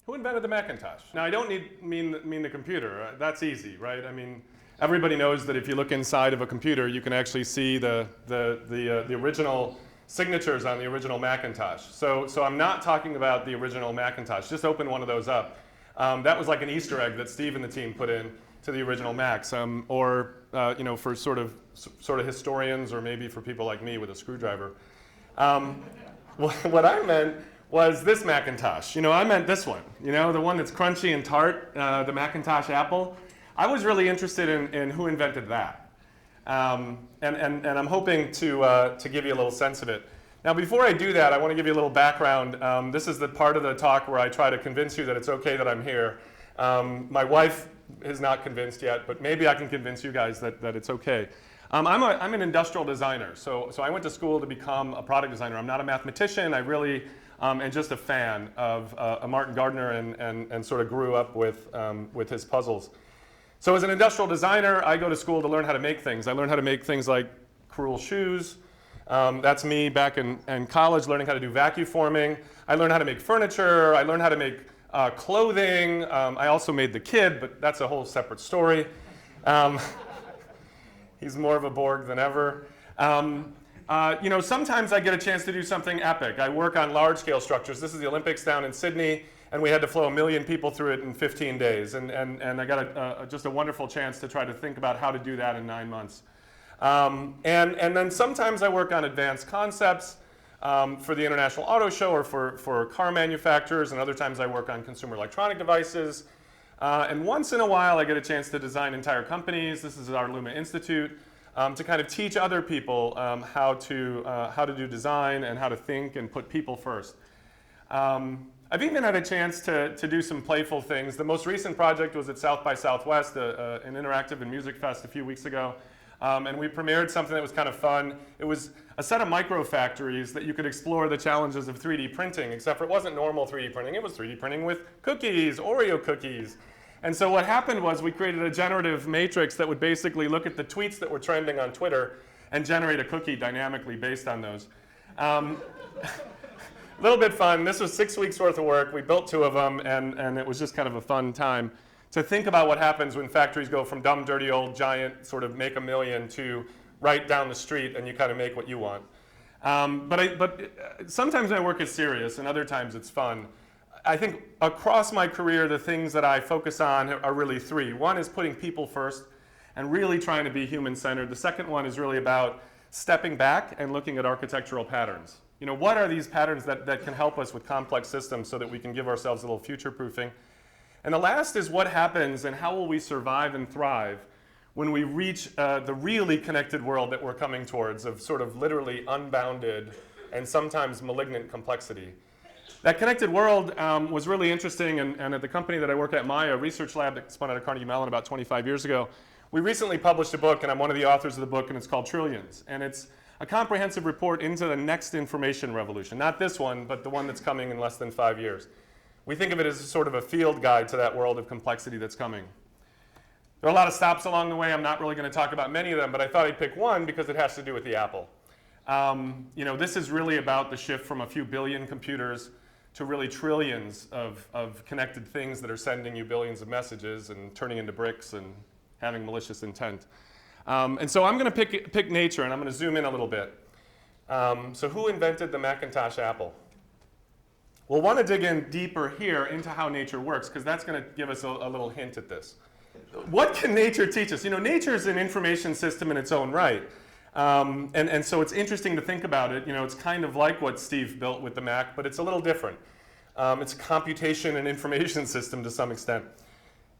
Who invented the Macintosh? Now, I don't mean the computer. That's easy, right? I mean, everybody knows that if you look inside of a computer, you can actually see the original signatures on the original Macintosh. So I'm not talking about the original Macintosh. Just open one of those up. That was like an Easter egg that Steve and the team put in to the original Macs, or for sort of historians, or maybe for people like me with a screwdriver. What I meant was this Macintosh. I meant this one. The one that's crunchy and tart, the Macintosh Apple. I was really interested in who invented that, and I'm hoping to give you a little sense of it. Now, before I do that, I want to give you a little background. This is the part of the talk where I try to convince you that it's okay that I'm here. My wife is not convinced yet, but maybe I can convince you guys that it's okay. I'm an industrial designer, so I went to school to become a product designer. I'm not a mathematician. I really am just a fan of Martin Gardner and sort of grew up with his puzzles. So as an industrial designer, I go to school to learn how to make things. I learned how to make things like cruel shoes. That's me back in college learning how to do vacuum forming. I learned how to make furniture. I learned how to make clothing. I also made the kid, but that's a whole separate story. He's more of a Borg than ever. Sometimes I get a chance to do something epic. I work on large-scale structures. This is the Olympics down in Sydney, and we had to flow 1 million people through it in 15 days. And I got just a wonderful chance to try to think about how to do that in 9 months. And then sometimes I work on advanced concepts for the International Auto Show or for car manufacturers, and other times I work on consumer electronic devices. And once in a while I get a chance to design entire companies. This is our Luma Institute, to kind of teach other people how to do design and how to think and put people first. I've even had a chance to do some playful things. The most recent project was at South by Southwest, an interactive and music fest a few weeks ago. And we premiered something that was kind of fun. It was a set of micro factories that you could explore the challenges of 3D printing, except for it wasn't normal 3D printing. It was 3D printing with cookies, Oreo cookies. And so what happened was we created a generative matrix that would basically look at the tweets that were trending on Twitter and generate a cookie dynamically based on those. A little bit fun. This was 6 weeks worth of work. We built 2 of them, and it was just kind of a fun time to think about what happens when factories go from dumb, dirty, old, giant, sort of make a million to right down the street and you kind of make what you want. But sometimes my work is serious and other times it's fun. I think across my career, the things that I focus on are really 3. One is putting people first and really trying to be human-centered. The second one is really about stepping back and looking at architectural patterns. What are these patterns that can help us with complex systems so that we can give ourselves a little future-proofing? And the last is what happens and how will we survive and thrive when we reach the really connected world that we're coming towards, of sort of literally unbounded and sometimes malignant complexity. That connected world was really interesting, and at the company that I work at, Maya, a research lab that spun out of Carnegie Mellon about 25 years ago, we recently published a book, and I'm one of the authors of the book, and it's called Trillions. And it's a comprehensive report into the next information revolution. Not this one, but the one that's coming in less than 5 years. We think of it as sort of a field guide to that world of complexity that's coming. There are a lot of stops along the way. I'm not really going to talk about many of them, but I thought I'd pick one because it has to do with the Apple. This is really about the shift from a few billion computers to really trillions of connected things that are sending you billions of messages and turning into bricks and having malicious intent. And so I'm going to pick nature, and I'm going to zoom in a little bit. So who invented the Macintosh Apple? We'll want to dig in deeper here into how nature works, because that's going to give us a little hint at this. What can nature teach us? Nature is an information system in its own right. And so it's interesting to think about it. It's kind of like what Steve built with the Mac, but it's a little different. It's a computation and information system to some extent.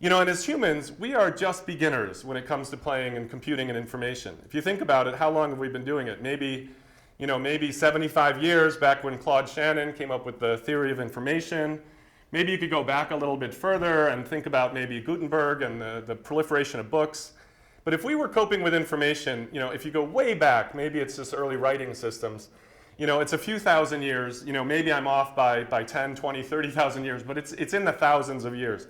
And as humans, we are just beginners when it comes to playing and computing and information. If you think about it, how long have we been doing it? Maybe 75 years, back when Claude Shannon came up with the theory of information. Maybe you could go back a little bit further and think about maybe Gutenberg and the proliferation of books. But if we were coping with information, if you go way back, maybe it's just early writing systems. It's a few thousand years. Maybe I'm off by 10, 20, 30,000 years, but it's in the thousands of years.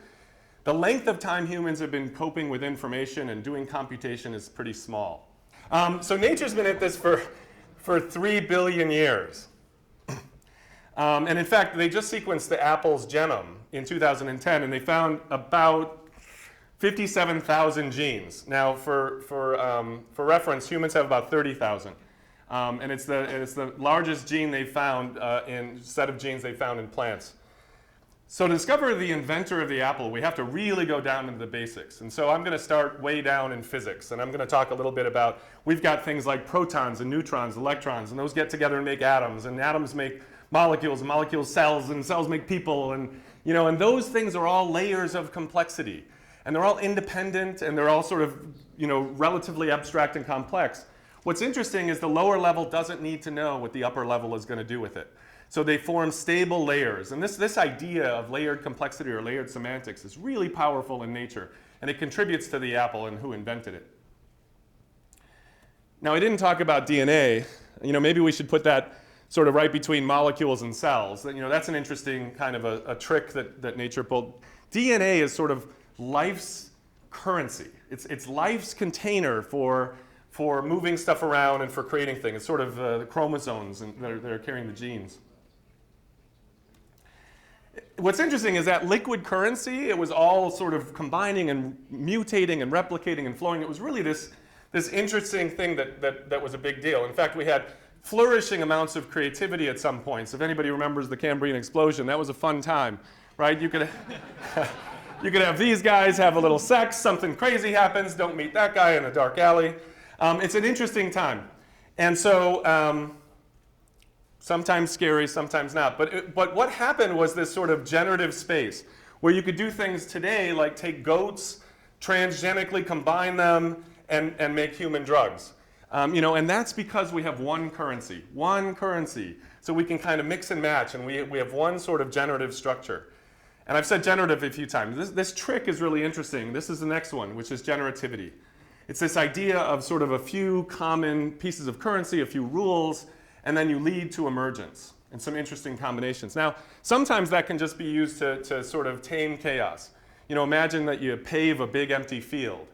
The length of time humans have been coping with information and doing computation is pretty small. So nature's been at this for 3 billion years. And in fact, they just sequenced the apple's genome in 2010, and they found about 57,000 genes. Now, for reference, humans have about 30,000. And it's the largest gene they found set of genes they found in plants. So to discover the inventor of the apple, we have to really go down into the basics. And so I'm going to start way down in physics, and I'm going to talk a little bit about, we've got things like protons and neutrons, electrons, and those get together and make atoms, and atoms make molecules, and molecules cells, and cells make people, and those things are all layers of complexity. And they're all independent, and they're all sort of relatively abstract and complex. What's interesting is the lower level doesn't need to know what the upper level is going to do with it. So they form stable layers. And this idea of layered complexity or layered semantics is really powerful in nature. And it contributes to the apple and who invented it. Now, I didn't talk about DNA. Maybe we should put that sort of right between molecules and cells. That's an interesting kind of a trick that nature pulled. DNA is sort of life's currency. It's life's container for moving stuff around and for creating things. It's sort of the chromosomes that are carrying the genes. What's interesting is that liquid currency, it was all sort of combining and mutating and replicating and flowing. It was really this interesting thing that was a big deal. In fact, we had flourishing amounts of creativity at some points. If anybody remembers the Cambrian explosion, that was a fun time, right? You could have these guys have a little sex, something crazy happens, don't meet that guy in a dark alley. It's an interesting time. And so sometimes scary, sometimes not. But what happened was this sort of generative space where you could do things today like take goats, transgenically combine them, and make human drugs. And that's because we have one currency. So we can kind of mix and match, and we have one sort of generative structure. And I've said generative a few times. This trick is really interesting. This is the next one, which is generativity. It's this idea of sort of a few common pieces of currency, a few rules, and then you lead to emergence and some interesting combinations. Now, sometimes that can just be used to sort of tame chaos. Imagine that you pave a big empty field,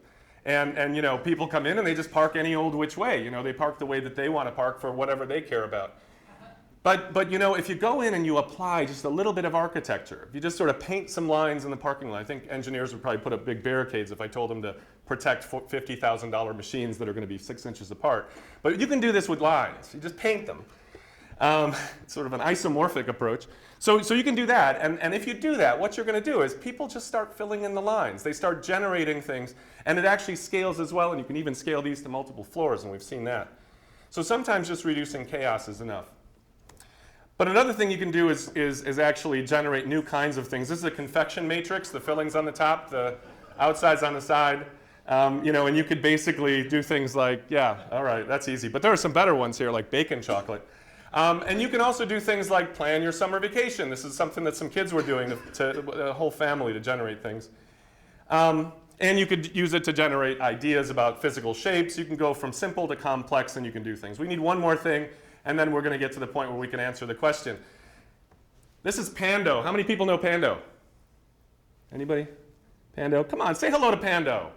and people come in and they just park any old which way. They park the way that they want to park for whatever they care about. But if you go in and you apply just a little bit of architecture, if you just sort of paint some lines in the parking lot, I think engineers would probably put up big barricades if I told them to protect $50,000 machines that are going to be 6 inches apart. But you can do this with lines. You just paint them. It's sort of an isomorphic approach. So you can do that. And if you do that, what you're going to do is people just start filling in the lines. They start generating things. And it actually scales as well. And you can even scale these to multiple floors. And we've seen that. So sometimes just reducing chaos is enough. But another thing you can do is actually generate new kinds of things. This is a confection matrix. The filling's on the top, the outside's on the side. And you could basically do things like, yeah, all right, that's easy. But there are some better ones here, like bacon chocolate. And you can also do things like plan your summer vacation. This is something that some kids were doing to a whole family to generate things. And you could use it to generate ideas about physical shapes. You can go from simple to complex, and you can do things. We need one more thing. And then we're going to get to the point where we can answer the question. This is Pando. How many people know Pando? Anybody? Pando? Come on, say hello to Pando.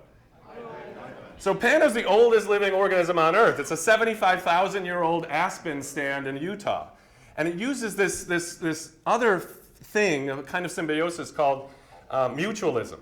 So Pando's the oldest living organism on Earth. It's a 75,000-year-old aspen stand in Utah. And it uses this other thing, a kind of symbiosis called mutualism.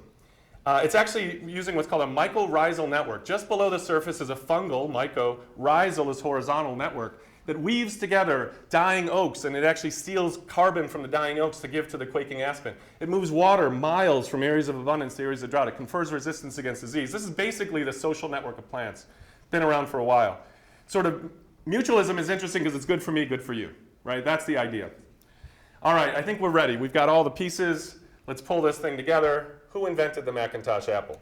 It's actually using what's called a mycorrhizal network. Just below the surface is a fungal, mycorrhizal is horizontal network, that weaves together dying oaks, and it actually steals carbon from the dying oaks to give to the quaking aspen. It moves water miles from areas of abundance to areas of drought. It confers resistance against disease. This is basically the social network of plants. Been around for a while. Sort of mutualism is interesting because it's good for me, good for you, right? That's the idea. All right, I think we're ready. We've got all the pieces. Let's pull this thing together. Who invented the McIntosh apple?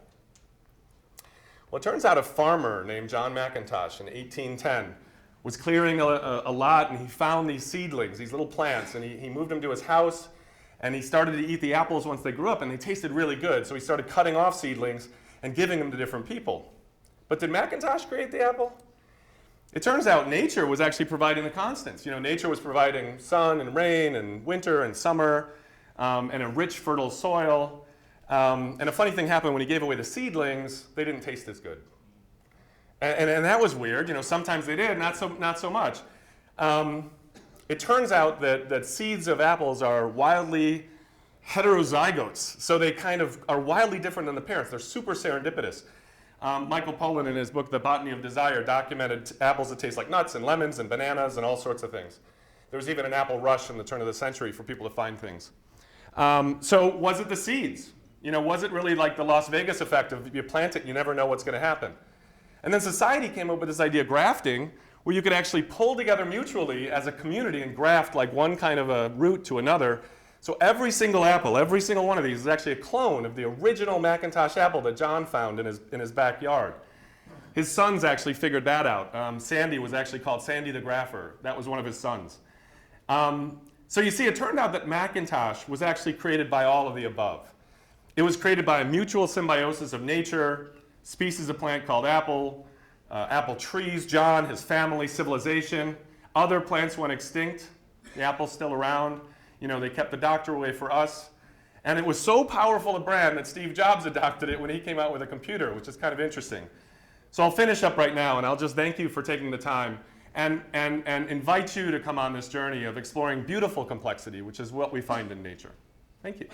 Well, it turns out a farmer named John McIntosh in 1810 was clearing a lot, and he found these seedlings, these little plants, and he moved them to his house, and he started to eat the apples once they grew up, and they tasted really good. So he started cutting off seedlings and giving them to different people. But did McIntosh create the apple? It turns out nature was actually providing the constants. Nature was providing sun and rain and winter and summer and a rich, fertile soil. And a funny thing happened when he gave away the seedlings, they didn't taste as good. And that was weird. Sometimes they did, not so much. it turns out that seeds of apples are wildly heterozygotes. So they kind of are wildly different than the parents. They're super serendipitous. Michael Pollan, in his book, The Botany of Desire, documented apples that taste like nuts and lemons and bananas and all sorts of things. There was even an apple rush in the turn of the century for people to find things. So was it the seeds? You know, was it really like the Las Vegas effect of you plant it, you never know what's going to happen? And then society came up with this idea of grafting, where you could actually pull together mutually as a community and graft like one kind of a root to another. So every single apple, every single one of these is actually a clone of the original McIntosh apple that John found in his backyard. His sons actually figured that out. Sandy was actually called Sandy the Graffer. That was one of his sons. So you see, it turned out that McIntosh was actually created by all of the above. It was created by a mutual symbiosis of nature, species of plant called apple, apple trees, John, his family, civilization. Other plants went extinct. The apple's still around. You know, they kept the doctor away for us. And it was so powerful a brand that Steve Jobs adopted it when he came out with a computer, which is kind of interesting. So I'll finish up right now, and I'll just thank you for taking the time and invite you to come on this journey of exploring beautiful complexity, which is what we find in nature. Thank you.